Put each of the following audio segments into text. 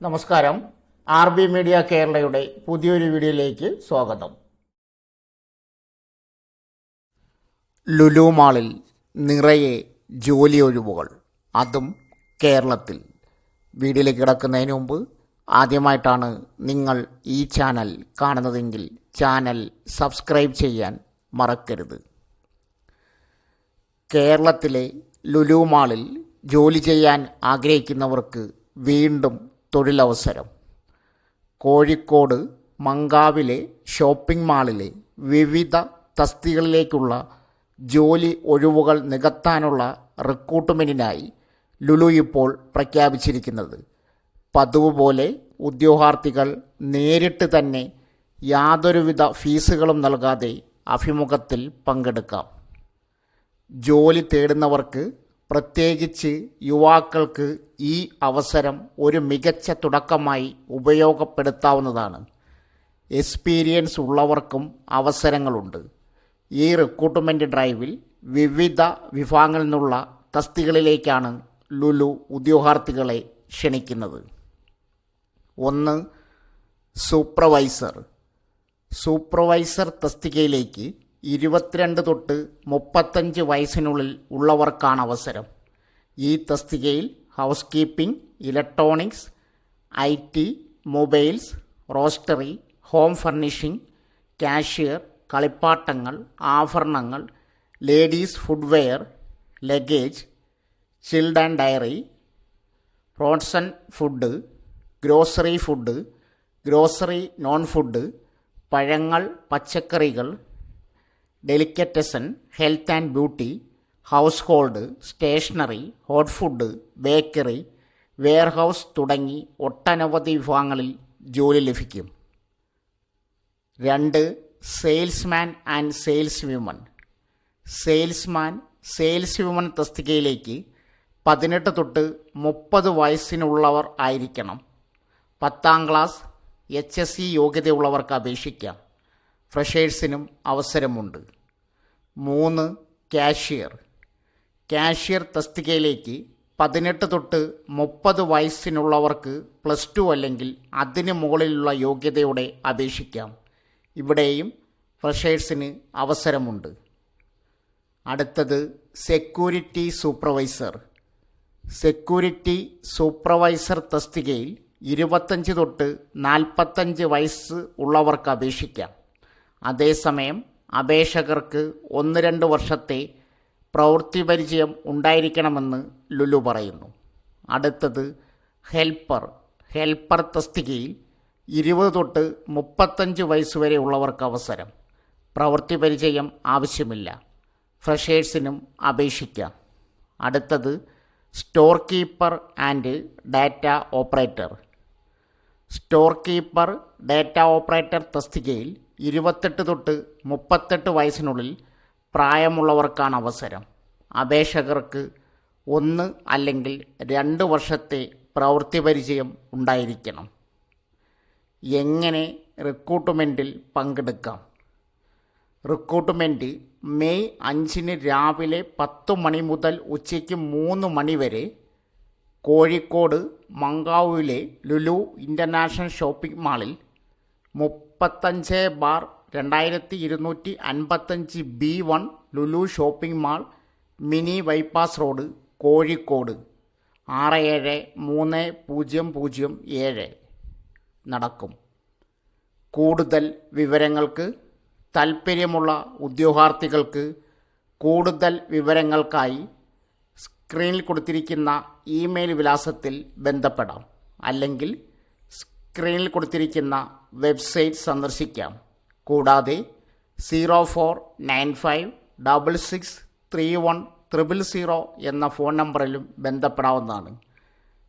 നമസ്കാരം. RB media കേരളയുടെ പുതിയൊരു വീഡിയോയിലേക്ക് സ്വാഗതം. ലുലു മാളിൽ നിറയെ ജോലി ഒഴിവുകൾ, അതും കേരളത്തിൽ. വീഡിയോയിലേക്ക് കിടക്കുന്നതിന് മുമ്പ് ആദ്യമായിട്ടാണ് നിങ്ങൾ ഈ ചാനൽ കാണുന്നതെങ്കിൽ ചാനൽ സബ്സ്ക്രൈബ് ചെയ്യാൻ മറക്കരുത്. കേരളത്തിലെ ലുലു മാളിൽ ജോലി ചെയ്യാൻ ആഗ്രഹിക്കുന്നവർക്ക് വീണ്ടും തൊഴിലവസരം. കോഴിക്കോട് മങ്കാവിലെ ഷോപ്പിംഗ് മാളിലെ വിവിധ തസ്തികകളിലേക്കുള്ള ജോലി ഒഴിവുകൾ നികത്താനുള്ള റിക്രൂട്ട്മെൻറ്റിനായി ലുലു ഇപ്പോൾ പ്രഖ്യാപിച്ചിരിക്കുന്നത്. പതിവ് പോലെ ഉദ്യോഗാർത്ഥികൾ നേരിട്ട് തന്നെ യാതൊരുവിധ ഫീസുകളും നൽകാതെ അഭിമുഖത്തിൽ പങ്കെടുക്കാം. ജോലി തേടുന്നവർക്ക്, പ്രത്യേകിച്ച് യുവാക്കൾക്ക് ഈ അവസരം ഒരു മികച്ച തുടക്കമായി ഉപയോഗപ്പെടുത്താവുന്നതാണ്. എക്സ്പീരിയൻസ് ഉള്ളവർക്കും അവസരങ്ങളുണ്ട്. ഈ റിക്രൂട്ട്മെൻറ്റ് ഡ്രൈവിൽ വിവിധ വിഭാഗങ്ങളിൽ നിന്നുള്ള തസ്തികകളിലേക്കാണ് ലുലു ഉദ്യോഗാർത്ഥികളെ ക്ഷണിക്കുന്നത്. 1. സൂപ്പർവൈസർ തസ്തികയിലേക്ക് 22 തൊട്ട് 35 വയസ്സിനുള്ളിൽ ഉള്ളവർക്കാണ് അവസരം. ഈ തസ്തികയിൽ house keeping, electronics, IT, mobiles, roastery, home furnishing, cashier, കളിപ്പാട്ടങ്ങൾ, ആഭരണങ്ങൾ, ladies footwear, luggage, chilled and dairy, frozen food, grocery non food, പഴങ്ങൾ, പച്ചക്കറികൾ, delicatessen, health and beauty, house hold, stationery, hot food, bakery, warehouse തുടങ്ങി ഒട്ടനവധി വിഭാഗങ്ങളിൽ ജോലി ലഭിക്കും. 2. Salesman and sales women തസ്തികയിലേക്ക് 18 തൊട്ട് 30 വയസ്സിനുള്ളവർ ആയിരിക്കണം. 10ാം ക്ലാസ് HSC യോഗ്യതയുള്ളവർക്ക് അപേക്ഷിക്കാം. ഫ്രഷേഴ്സിനും അവസരമുണ്ട്. 3. കാഷ്യർ തസ്തികയിലേക്ക് 18 തൊട്ട് 30 വയസ്സിനുള്ളവർക്ക് +2 അല്ലെങ്കിൽ അതിന് മുകളിലുള്ള യോഗ്യതയോടെ അപേക്ഷിക്കാം. ഇവിടെയും ഫ്രഷേഴ്സിന് അവസരമുണ്ട്. അടുത്തത് സെക്യൂരിറ്റി സൂപ്പർവൈസർ തസ്തികയിൽ 25 തൊട്ട് 45 വയസ്സ് ഉള്ളവർക്ക് അപേക്ഷിക്കാം. അതേസമയം അപേക്ഷകർക്ക് 1-2 വർഷത്തെ പ്രവൃത്തി പരിചയം ഉണ്ടായിരിക്കണമെന്ന് ലുലു പറയുന്നു. അടുത്തത് ഹെൽപ്പർ തസ്തികയിൽ 20 തൊട്ട് 35 വയസ്സ് വരെ ഉള്ളവർക്ക് അവസരം. പ്രവൃത്തി പരിചയം ആവശ്യമില്ല. ഫ്രഷേഴ്സിനും അപേക്ഷിക്കാം. അടുത്തത് store keeper and data operator തസ്തികയിൽ 28 തൊട്ട് 38 വയസ്സിനുള്ളിൽ പ്രായമുള്ളവർക്കാണ് അവസരം. അപേക്ഷകർക്ക് 1 അല്ലെങ്കിൽ 2 വർഷത്തെ പ്രവൃത്തി പരിചയം ഉണ്ടായിരിക്കണം. എങ്ങനെ റിക്രൂട്ട്മെൻറ്റിൽ പങ്കെടുക്കാം? റിക്രൂട്ട്മെൻറ്റ് മെയ് 5 രാവിലെ 10 മണി മുതൽ ഉച്ചയ്ക്ക് 3 മണി വരെ കോഴിക്കോട് മങ്കാവിലെ ലുലു ഇൻ്റർനാഷണൽ ഷോപ്പിംഗ് മാളിൽ 35/2255 B1 Lulu shopping mall, mini bypass road, Kozhikode 67307 നടക്കും. കൂടുതൽ വിവരങ്ങൾക്ക്, താൽപ്പര്യമുള്ള ഉദ്യോഗാർത്ഥികൾക്ക് കൂടുതൽ വിവരങ്ങൾക്കായി സ്ക്രീനിൽ കൊടുത്തിരിക്കുന്ന ഇമെയിൽ വിലാസത്തിൽ ബന്ധപ്പെടാം. അല്ലെങ്കിൽ സ്ക്രീനിൽ കൊടുത്തിരിക്കുന്ന വെബ്സൈറ്റ് സന്ദർശിക്കാം. കൂടാതെ 0495663100 എന്ന ഫോൺ നമ്പറിലും ബന്ധപ്പെടാവുന്നതാണ്.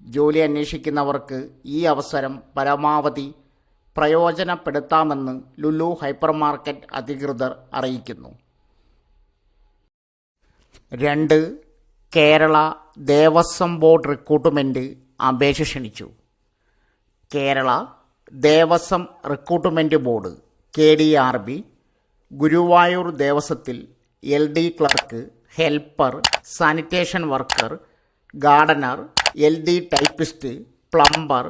ജോലി അന്വേഷിക്കുന്നവർക്ക് ഈ അവസരം പരമാവധി പ്രയോജനപ്പെടുത്താമെന്ന് ലുലു ഹൈപ്പർ മാർക്കറ്റ് അധികൃതർ അറിയിക്കുന്നു. 2. കേരള ദേവസ്വം ബോർഡ് റിക്രൂട്ട്മെൻറ്റ് അപേക്ഷ ക്ഷണിച്ചു. Kerala Devaswom recruitment board KDRB Guruvayur ദേവസ്വത്തിൽ LD clerk, helper, sanitation worker, gardener, LD typist, plumber,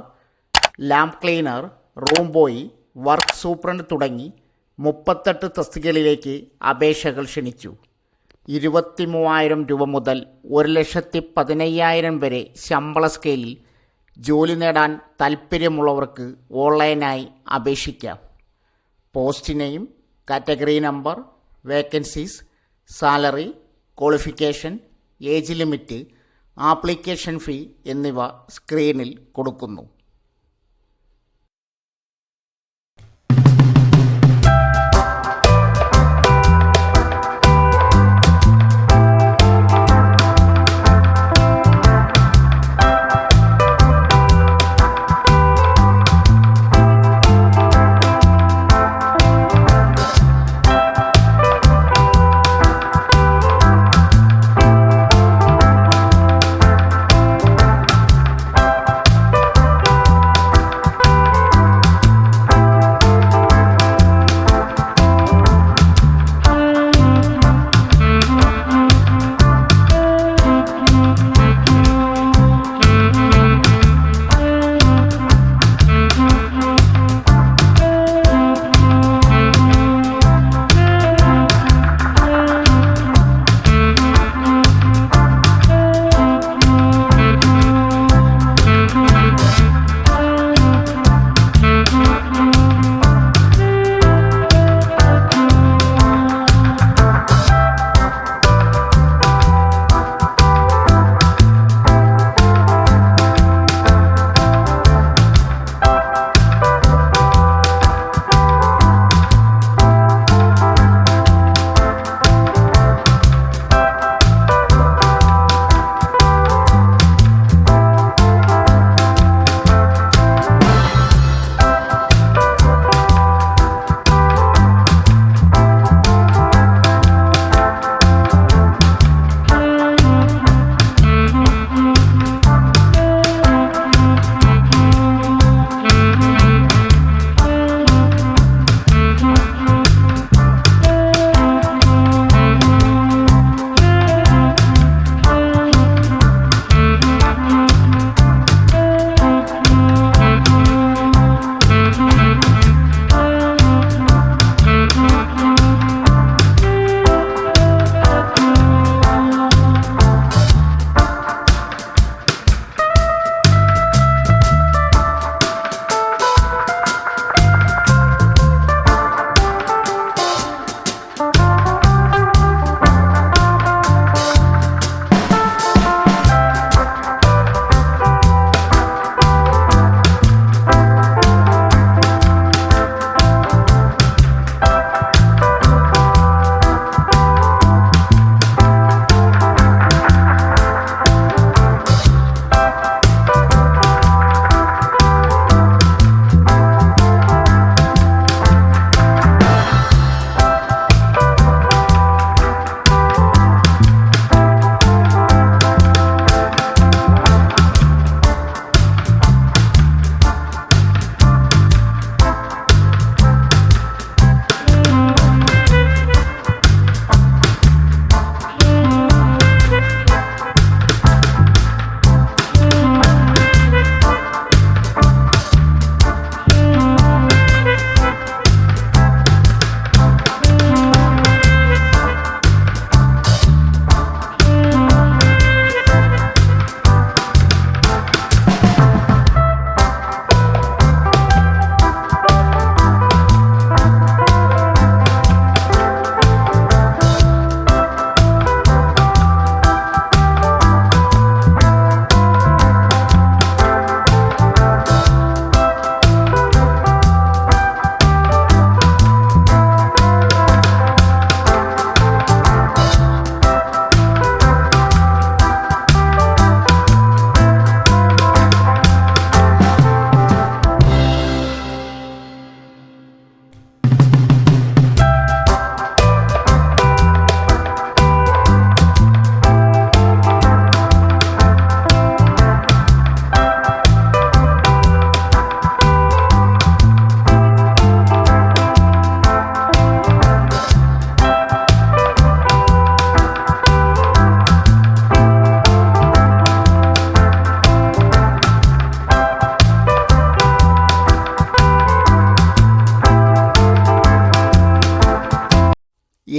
lamp cleaner, room boy, work superintendent തുടങ്ങി 38 തസ്തികകളിലേക്ക് അപേക്ഷകൾ ക്ഷണിച്ചു. 23,000 രൂപ മുതൽ 1,15,000 വരെ ശമ്പള സ്കെയിലിൽ ജോലി നേടാൻ താൽപ്പര്യമുള്ളവർക്ക് ഓൺലൈനായി അപേക്ഷിക്കാം. Post name, category number, vacancies, salary, qualification, age limit, application fee എന്നിവ സ്ക്രീനിൽ കൊടുക്കുന്നു.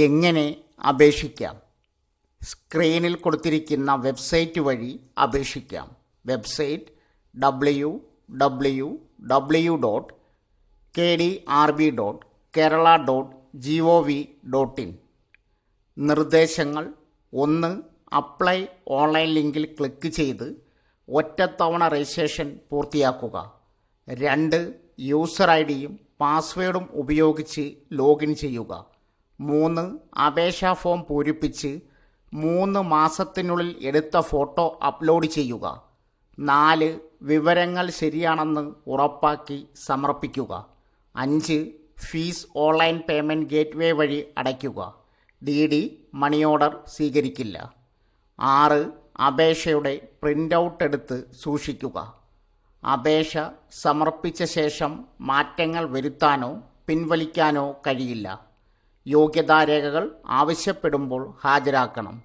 എങ്ങനെ അപേക്ഷിക്കാം? സ്ക്രീനിൽ കൊടുത്തിരിക്കുന്ന വെബ്സൈറ്റ് വഴി അപേക്ഷിക്കാം. Website www.kdrb.kerala.gov.in. നിർദ്ദേശങ്ങൾ: 1. അപ്ലൈ ഓൺലൈൻ ലിങ്കിൽ ക്ലിക്ക് ചെയ്ത് ഒറ്റത്തവണ രജിസ്ട്രേഷൻ പൂർത്തിയാക്കുക. 2. യൂസർ ഐഡിയും പാസ്വേഡും ഉപയോഗിച്ച് ലോഗിൻ ചെയ്യുക. 3. അപേക്ഷാ ഫോം പൂരിപ്പിച്ച് 3 മാസത്തിനുള്ളിൽ എടുത്ത ഫോട്ടോ അപ്ലോഡ് ചെയ്യുക. 4. വിവരങ്ങൾ ശരിയാണെന്ന് ഉറപ്പാക്കി സമർപ്പിക്കുക. 5. ഫീസ് ഓൺലൈൻ പേയ്മെൻറ്റ് ഗേറ്റ്വേ വഴി അടയ്ക്കുക. DD മണി ഓർഡർ സ്വീകരിക്കില്ല. 6. അപേക്ഷയുടെ പ്രിൻ്റ് ഔട്ട് എടുത്ത് സൂക്ഷിക്കുക. അപേക്ഷ സമർപ്പിച്ച ശേഷം മാറ്റങ്ങൾ വരുത്താനോ പിൻവലിക്കാനോ കഴിയില്ല. യോഗ്യതാരേഖകൾ ആവശ്യപ്പെടുമ്പോൾ ഹാജരാക്കണം.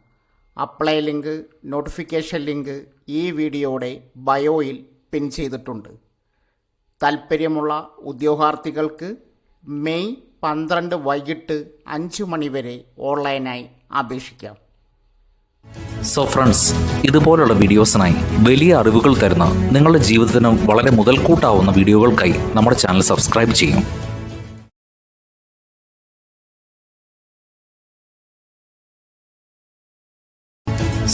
അപ്ലൈ ലിങ്ക്, നോട്ടിഫിക്കേഷൻ ലിങ്ക് ഈ വീഡിയോയുടെ ബയോയിൽ പിൻ ചെയ്തിട്ടുണ്ട്. താൽപ്പര്യമുള്ള ഉദ്യോഗാർത്ഥികൾക്ക് മെയ് 12 വൈകിട്ട് 5 മണി വരെ ഓൺലൈനായി അപേക്ഷിക്കാം. സോ ഫ്രണ്ട്സ്, ഇതുപോലുള്ള വീഡിയോസിനായി വലിയ അറിവുകൾ തരുന്ന നിങ്ങളുടെ ജീവിതത്തിന് വളരെ മുതൽക്കൂട്ടാവുന്ന വീഡിയോകൾക്കായി നമ്മുടെ ചാനൽ സബ്സ്ക്രൈബ് ചെയ്യും.